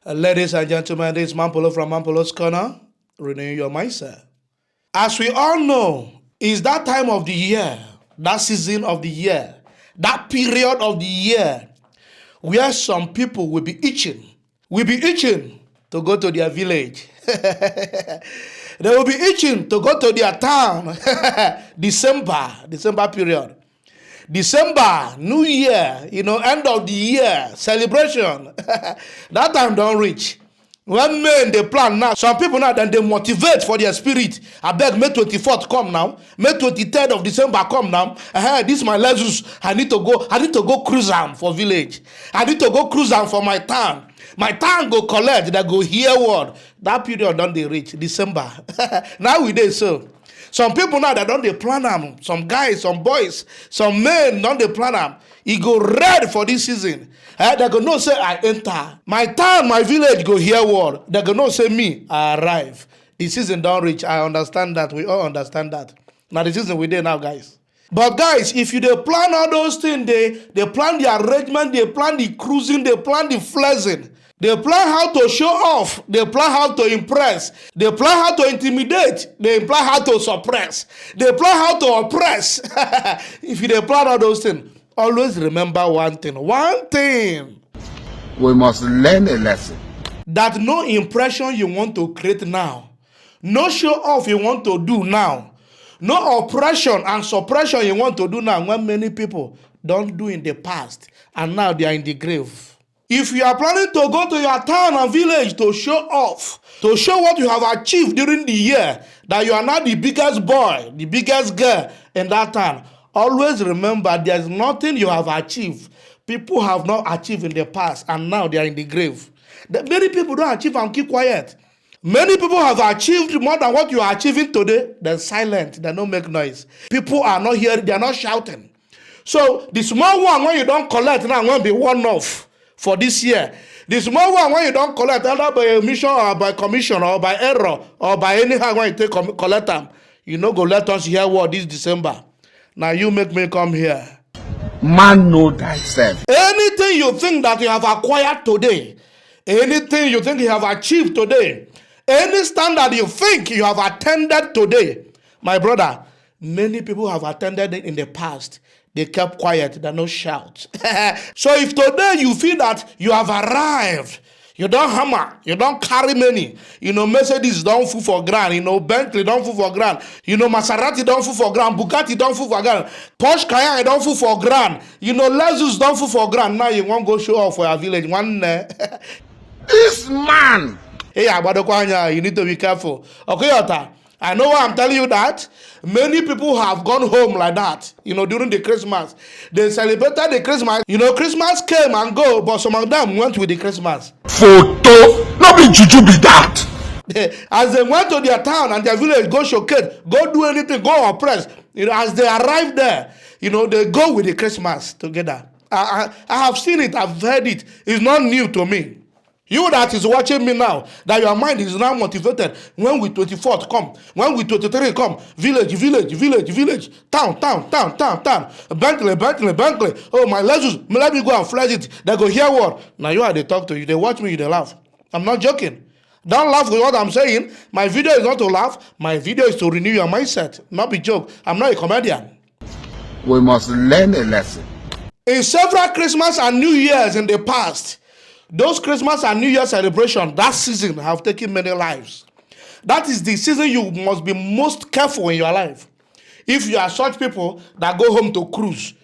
Ladies and gentlemen, this is Mampolo from Mampolo's Corner, renewing your mindset. As we all know, it's that time of the year, that season of the year, that period of the year where some people will be itching. Will be itching to go to their village. They will be itching to go to their town. December period. December, New Year, end of the year, celebration. That time don't reach. When men they plan now, some people now then they motivate for their spirit. I beg May 24th come now. May 23rd of December come now. This is my lessons. I need to go cruise am for village. I need to go cruise am for my town. My town go collect, that go hear word. That period don't they reach December. Now we dey so. Some people now that don't they plan them. Some guys, some boys, some men don't they plan them. He go red for this season. They go no say I enter. My town, my village go hear word. They go no say me, I arrive. The season don't reach. I understand that. We all understand that. Now the season we there now, guys. But guys, if you they plan all those things, they plan the arrangement, they plan the cruising, they plan the flexing. They plan how to show off. They plan how to impress. They plan how to intimidate. They plan how to suppress. They plan how to oppress. If you they plan all those things, always remember one thing. One thing. We must learn a lesson. That no impression you want to create now, no show off you want to do now, no oppression and suppression you want to do now, when many people don't do in the past and now they are in the grave. If you are planning to go to your town and village to show off, to show what you have achieved during the year, that you are not the biggest boy, the biggest girl in that town, always remember there's nothing you have achieved. People have not achieved in the past and now they are in the grave. Many people don't achieve and keep quiet. Many people have achieved more than what you are achieving today. They're silent, they don't make noise. People are not hearing, they're not shouting. So the small one, when you don't collect now, won't be one off. For this year, the small one when you don't collect, either by omission or by commission or by error or by anyhow when you take collect them, you know go let us hear what this December. Now you make me come here. Man, know thyself. Anything you think that you have acquired today, anything you think you have achieved today, any standard you think you have attended today, my brother, many people have attended it in the past. They kept quiet, they no shout. So if today you feel that you have arrived, you don't hammer, you don't carry many, Mercedes don't fool for ground, Bentley don't fool for ground, Maserati don't fool for ground, Bugatti don't fool for ground, Porsche Cayenne don't fool for ground, Lexus don't fool for ground. Now you won't go show off for your village. This man. Hey, Abadokwanya, you need to be careful. Okay, Ota. I know why I'm telling you that. Many people have gone home like that, during the Christmas. They celebrated the Christmas. Christmas came and go, but some of them went with the Christmas. Photo. Not be juju be that. As they went to their town and their village, go showcase, go do anything, go oppress. As they arrived there, they go with the Christmas together. I have seen it, I've heard it. It's not new to me. You that is watching me now, that your mind is now motivated. When we 24th come, when we 23 come, village, town, Bentley. Oh, my Lexus, let me go and flash it. They go hear what? Now you are they talk to you, they watch me, they laugh. I'm not joking. Don't laugh with what I'm saying. My video is not to laugh. My video is to renew your mindset, not be joke. I'm not a comedian. We must learn a lesson. In several Christmas and New Years in the past, those Christmas and New Year celebration, that season have taken many lives. That is the season you must be most careful in your life. If you are such people that go home to cruise,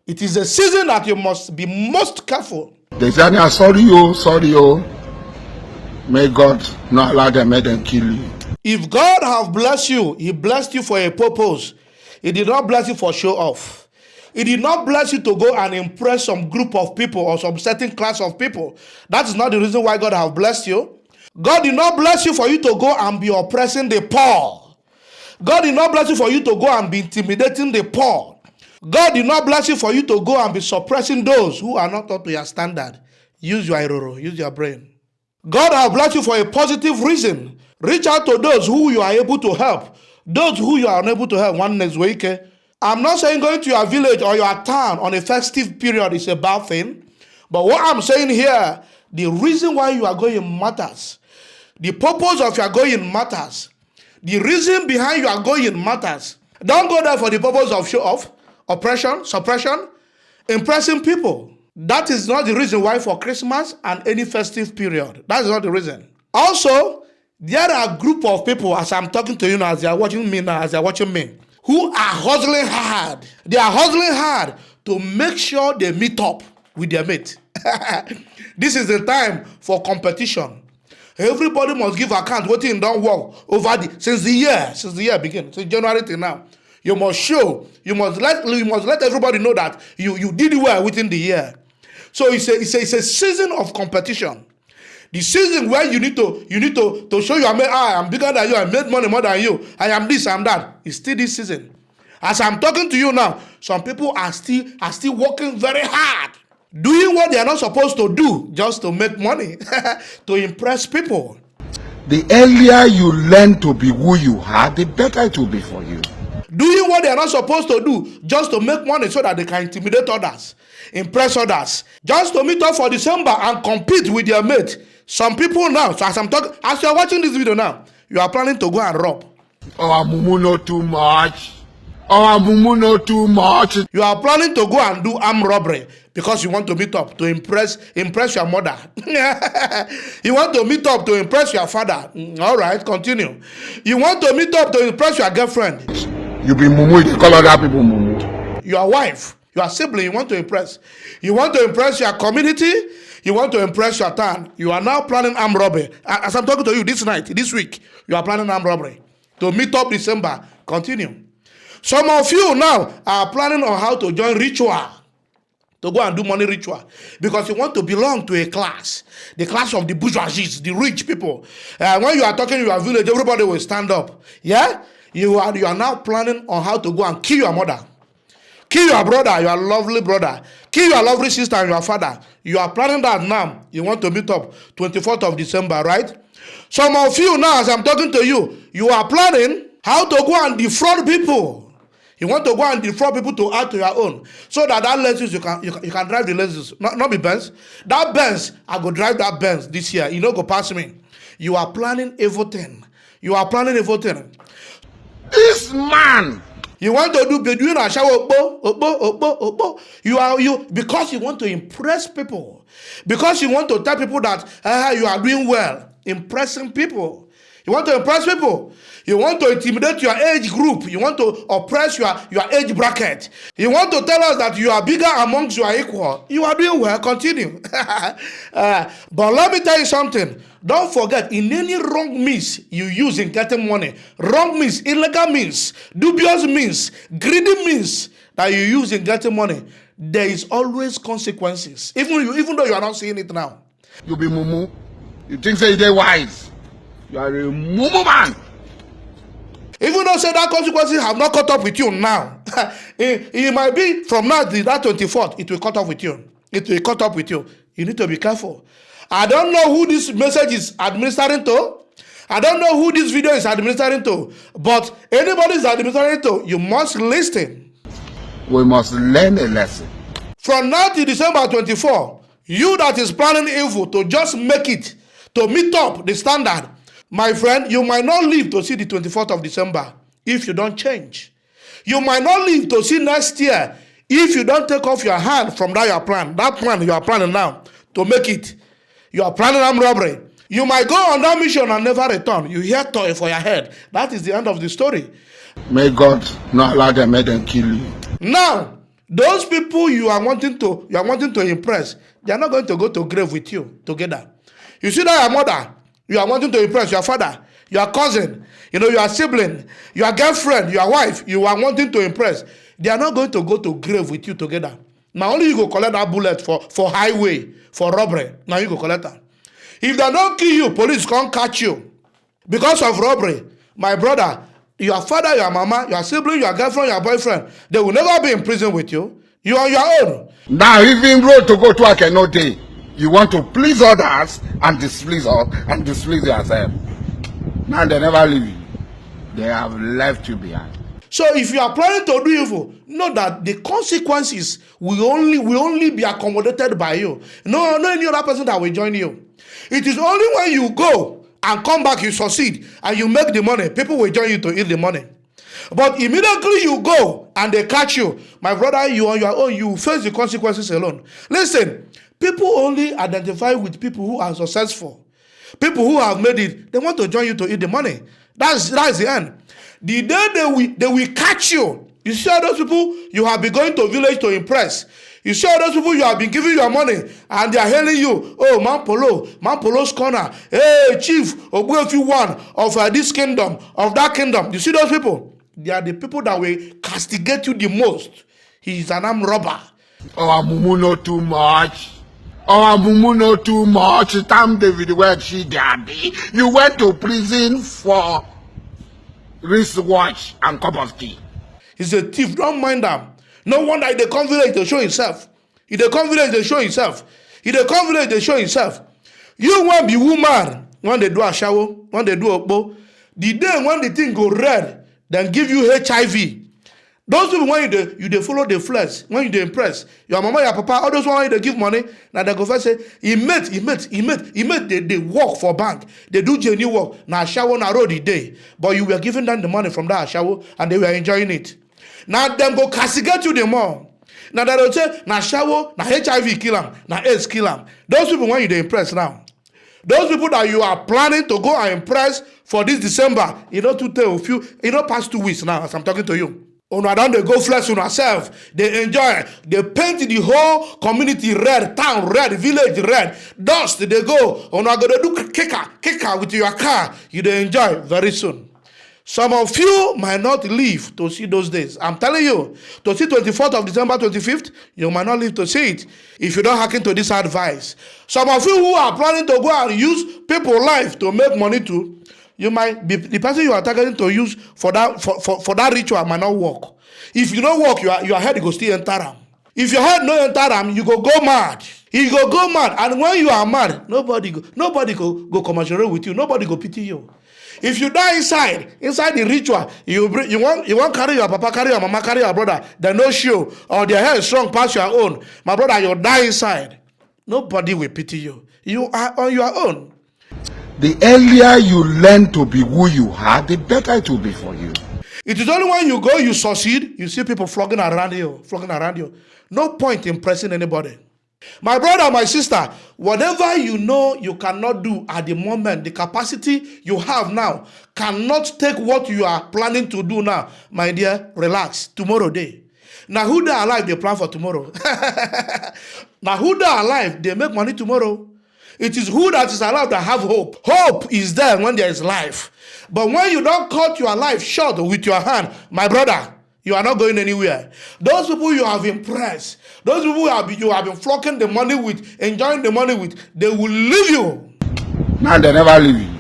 it is a season that you must be most careful. They say, sorry, oh. May God not allow them, make them kill you. If God have blessed you, he blessed you for a purpose. He did not bless you for show off. He did not bless you to go and impress some group of people or some certain class of people. That is not the reason why God have blessed you. God did not bless you for you to go and be oppressing the poor. God did not bless you for you to go and be intimidating the poor. God did not bless you for you to go and be suppressing those who are not up to your standard. Use your iroro, use your brain. God has blessed you for a positive reason. Reach out to those who you are able to help. Those who you are unable to help. One next week. I'm not saying going to your village or your town on a festive period is a bad thing. But what I'm saying here, The reason why you are going matters. The purpose of your going matters. The reason behind your going matters. Don't go there for the purpose of show off, oppression, suppression, impressing people. That is not the reason why for Christmas and any festive period. That is not the reason. Also, there are a group of people, as I'm talking to you now, as they are watching me now, as they are watching me, who are hustling hard. They are hustling hard to make sure they meet up with their mate. This is the time for competition. Everybody must give account what thing don't work over since the year began, since January till now. You must show, you must let everybody know that you did well within the year. So it's a season of competition. The season where you need to show your mate, I am bigger than you, I made money more than you, I am this, I am that. It's still this season. As I'm talking to you now, some people are still working very hard, doing what they are not supposed to do just to make money, to impress people. The earlier you learn to be who you are, the better it will be for you. Doing what they are not supposed to do just to make money so that they can intimidate others, impress others, just to meet up for December and compete with their mate. Some people now, so as you are watching this video now, you are planning to go and rob. Oh, mumu not too much. Oh, mumu not too much. You are planning to go and do armed robbery because you want to meet up to impress your mother. You want to meet up to impress your father. All right, continue. You want to meet up to impress your girlfriend. You be mumu, you call other people mumu. Your wife, your sibling, you want to impress. You want to impress your community. You want to impress your town. You are now planning armed robbery. As I'm talking to you this week, you are planning armed robbery to meet up December. Continue. Some of you now are planning on how to join ritual, to go and do money ritual, because you want to belong to a class, the class of the bourgeoisie, the rich people. When you are talking in your village, everybody will stand up. Yeah? You are now planning on how to go and kill your mother, kill your brother, your lovely brother, kill your lovely sister and your father. You are planning that now. You want to meet up 24th of December, right? Some of you now, as I'm talking to you, you are planning how to go and defraud people. You want to go and defraud people to add to your own, so that Lexus you can drive the Lexus, not be Benz. That Benz, I go drive that Benz this year. You know, go pass me. You are planning everything. You are planning everything. This man. You want to do Bedouin and shower you because you want to impress people, because you want to tell people that you are doing well, impressing people. You want to impress people. You want to intimidate your age group. You want to oppress your age bracket. You want to tell us that you are bigger amongst your equal. You are doing well. Continue. But let me tell you something. Don't forget, in any wrong means you use in getting money, wrong means, illegal means, dubious means, greedy means that you use in getting money, there is always consequences. Even though you are not seeing it now. You be mumu. You think say they wise. You are a mumu man. Even though say that consequences have not caught up with you now, it might be from now to that 24th, it will cut off with you. It will cut up with you. You need to be careful. I don't know who this message is administering to. I don't know who this video is administering to. But anybody is administering to, you must listen. We must learn a lesson. From now to December 24, you that is planning evil to just make it, to meet up the standard, my friend, you might not live to see the 24th of December if you don't change. You might not live to see next year if you don't take off your hand from that plan you are planning now to make it. You are planning armed robbery. You might go on that mission and never return. You hear toy for your head. That is the end of the story. May God not allow them, make them kill you. Now, those people you are wanting to impress, they are not going to go to grave with you together. You see that your mother, you are wanting to impress your father, your cousin, your sibling, your girlfriend, your wife, you are wanting to impress. They are not going to go to grave with you together. Now only you go collect that bullet for highway, for robbery. Now you go collect that. If they don't kill you, police can't catch you because of robbery. My brother, your father, your mama, your sibling, your girlfriend, your boyfriend, they will never be in prison with you. You are on your own. Now even road to go to I cannot day. You want to please others and displease yourself. Now they never leave you. They have left you behind. So if you are planning to do evil, know that the consequences will only be accommodated by you. No any other person that will join you. It is only when you go and come back, you succeed, and you make the money, people will join you to eat the money. But immediately you go and they catch you, my brother, you on your own, you face the consequences alone. Listen, people only identify with people who are successful. People who have made it, they want to join you to eat the money. That's the end. The day they will catch you. You see all those people you have been going to village to impress. You see all those people you have been giving your money and they are hailing you. Oh, Man Polo's corner. Hey, chief, Ogbuefi one of this kingdom, of that kingdom. You see those people? They are the people that will castigate you the most. He is an armed robber. Oh, Mumu know too much. Oh, Mumu know too much. Tam David went she daddy. You went to prison for wristwatch and cup of tea. He's a thief. Don't mind them. No wonder he dey come village to show himself. He dey come village to show himself. He dey come village to show himself. You want be woman when they do a shower, when they do okpo. The day when the thing go red, then give you HIV. Those people when you dey follow the flesh, when you dey impress your mama, your papa, all those one when they give money, now they go first say he made they work for bank, they do genuine work. Now shower na road the day, but you were giving them the money from that shower and they were enjoying it. Now them go castigate you the more. Now they will say na shower, na HIV kill them, na AIDS kill them. Those people when you dey impress now. Those people that you are planning to go and impress for this December, to tell a few, past 2 weeks now as I'm talking to you. Una don dey go flex on yourself. They enjoy. They paint the whole community red, town red, village red. Dust they go. Una go dey do kicker with your car. You dey enjoy very soon. Some of you might not live to see those days. I'm telling you, to see 24th of December, 25th, you might not live to see it if you don't hearken to this advice. Some of you who are planning to go and use people's life to make money too, you might be the person you are targeting to use for that ritual might not work. If you don't work, your head go still enter them. If your head no enter them, you go mad. You go mad, and when you are mad, nobody go commiserate with you. Nobody go pity you. If you die inside the ritual, you want carry your papa, carry your mama, carry your brother. They no show or their hair is strong past your own. My brother, you die inside. Nobody will pity you. You are on your own. The earlier you learn to be who you are, the better it will be for you. It is only when you go, you succeed, you see people flogging around you. No point in pressing anybody. My brother, my sister, whatever you know you cannot do at the moment, the capacity you have now cannot take what you are planning to do now. My dear, relax. Tomorrow day. Now who they alive, they plan for tomorrow. Now who they alive, they make money tomorrow. It is who that is allowed to have hope. Hope is there when there is life. But when you don't cut your life short with your hand, my brother, you are not going anywhere. Those people you have impressed, those people you have been flocking the money with, enjoying the money with, they will leave you. Now they never leave you.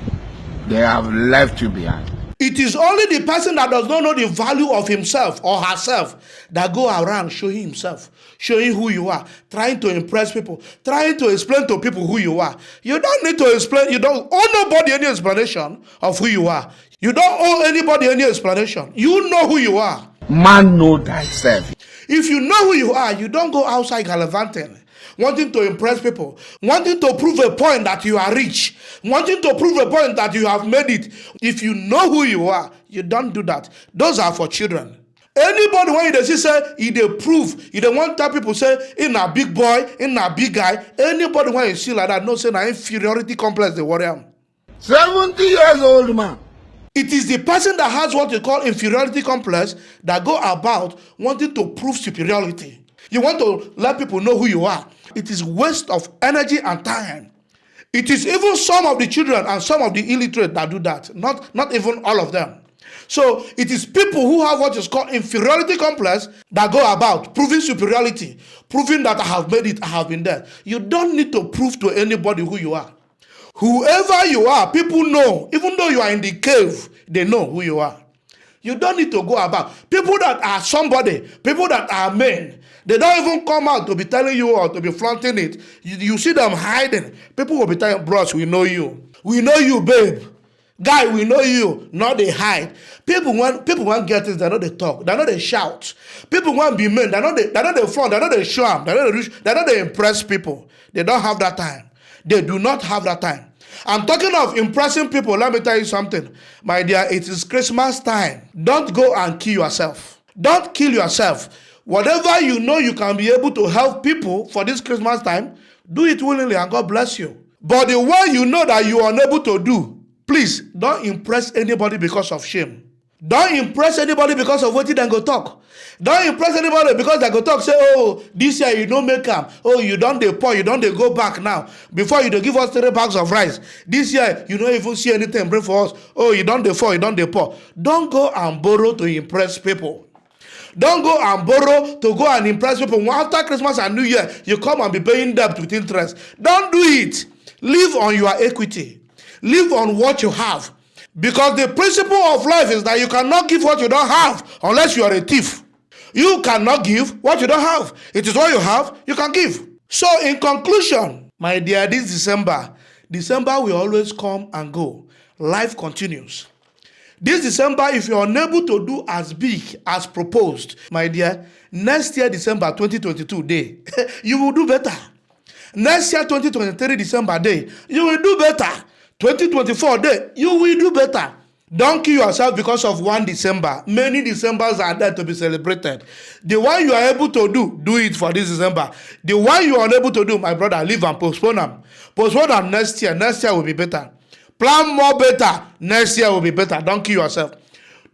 They have left you behind. It is only the person that does not know the value of himself or herself that go around showing himself, showing who you are, trying to impress people, trying to explain to people who you are. You don't need to explain. You don't owe nobody any explanation of who you are. You don't owe anybody any explanation. You know who you are. Man know thyself. If you know who you are, you don't go outside gallivanting, wanting to impress people, wanting to prove a point that you are rich, wanting to prove a point that you have made it. If you know who you are, you don't do that. Those are for children. Anybody when you see say, they prove, you don't want to tell people say, in a big boy, in a big guy, anybody when you see like that, no say na inferiority complex they worry am. 70 years old man. It is the person that has what you call inferiority complex that go about wanting to prove superiority. You want to let people know who you are. It is waste of energy and time. It is even some of the children and some of the illiterate that do that. Not even all of them. So it is people who have what is called inferiority complex that go about proving superiority, proving that I have made it, I have been there. You don't need to prove to anybody who you are. Whoever you are, people know. Even though you are in the cave, they know who you are. You don't need to go about. People that are somebody, people that are men, they don't even come out to be telling you or to be flaunting it. You see them hiding. People will be telling, bros, we know you. We know you, babe. Guy, we know you, not they hide. People want get things, they know they talk, they know they shout. People want be men, they know they front, they know they show up, they know they impress people. They don't have that time. They do not have that time. I'm talking of impressing people. Let me tell you something, my dear. It is Christmas time. Don't go and kill yourself. Don't kill yourself. Whatever you know you can be able to help people for this Christmas time, do it willingly and God bless you. But the one you know that you are unable to do, please don't impress anybody because of shame. Don't impress anybody because of what you then go talk. Don't impress anybody because they go talk, say, oh, this year you don't make am. Oh, you don't dey pour, you don't dey go back now. Before you dey give us 3 bags of rice. This year, you don't even see anything bring for us. Oh, you don't dey pour, you don't dey pour. Don't go and borrow to impress people. Don't go and borrow to go and impress people. After Christmas and New Year, you come and be paying debt with interest. Don't do it. Live on your equity. Live on what you have. Because the principle of life is that you cannot give what you don't have unless you are a thief. You cannot give what you don't have. It is what you have, you can give. So in conclusion, my dear, this December will always come and go. Life continues. This December, if you're unable to do as big as proposed, my dear, next year, December 2022 day, you will do better. Next year, 2023 December day, you will do better. 2024 day, you will do better. Don't kill yourself because of one December. Many Decembers are there to be celebrated. The one you are able to do it for this December. The one you are unable to do, my brother, leave and postpone them. Postpone them next year. Next year will be better. Plan more better. Next year will be better. Don't kill yourself.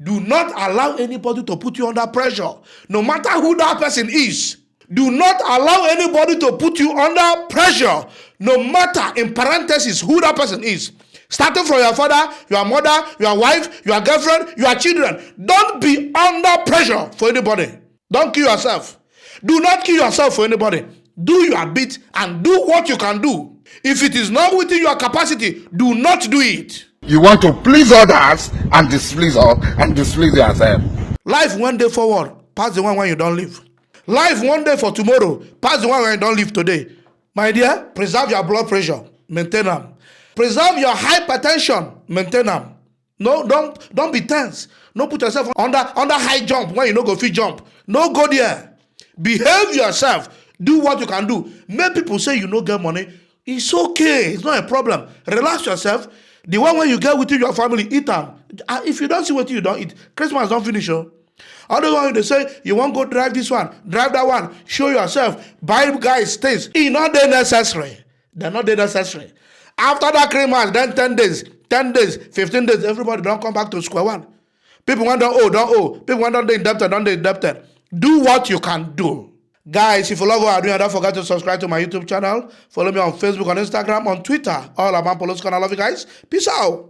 Do not allow anybody to put you under pressure. No matter who that person is. Do not allow anybody to put you under pressure. No matter, in parentheses, who that person is. Starting from your father, your mother, your wife, your girlfriend, your children. Don't be under pressure for anybody. Don't kill yourself. Do not kill yourself for anybody. Do your bit and do what you can do. If it is not within your capacity, do not do it. You want to please others and displease yourself. Life one day forward, pass the one when you don't live. Life one day for tomorrow, pass the one when you don't live today. My dear, preserve your blood pressure, maintain them. Preserve your hypertension, maintain them. No, don't be tense. No, put yourself under high jump when you no go fit jump. No, go there. Behave yourself. Do what you can do. Make people say you no get money. It's okay. It's not a problem. Relax yourself. The one when you get within your family, eat them. If you don't see what you don't eat, Christmas don't finish. Oh. Other one they say you want to go drive this one, drive that one, show yourself, buy guys things. It's not they necessary. They're not they necessary. After that Christmas, then 10 days, 15 days, everybody don't come back to square one. People want to don't owe. People want to indebted. Do what you can do. Guys, if you love what I'm doing, don't forget to subscribe to my YouTube channel. Follow me on Facebook, on Instagram, on Twitter. All about Polos. I love you guys. Peace out.